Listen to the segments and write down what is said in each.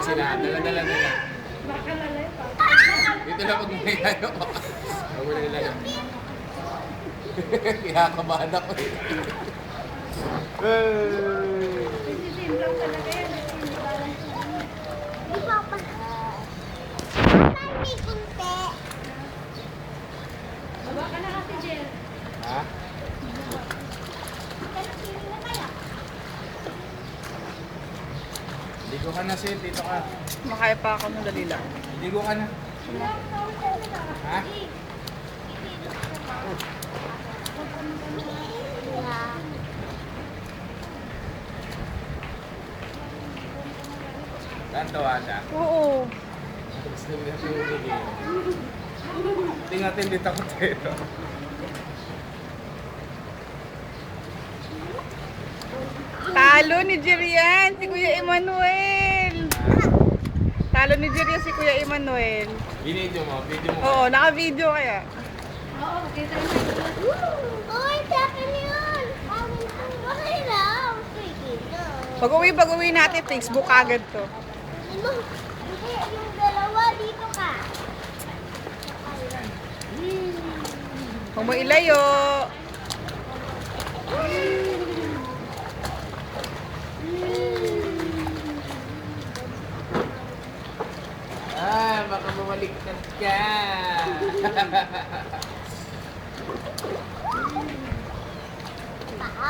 Sila, dala nila. Baka lalay pa. Dito lang pag may tayo. Ako na nila. Kinakabahan ako eh. Isisim lang talaga yan. Hindi parang Di ba pa? May kunti. baba ka na kasi, Jel. Ha? Pili na kaya? Ligo ka na sis, dito ka. Makaya pa ako ng dali lang. Ligo ka na. Ha? Tantawa siya. Oo. Gusto niya siya yung ligay. Tingnan dito ako dito. Talo ni Jerian, si Kuya Emmanuel. Talo ni Jerian si Kuya Emmanuel. Video mo. Oo, naka-video kaya. Oo, kita yung Uy, sa akin yun. Okay lang. Sige na. Pag-uwi natin, Facebook agad to. Ano? Hindi, yung dalawa dito ka. Huwag mo ilayo. Baka mawaliktad ka.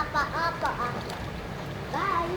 Paa. Bye.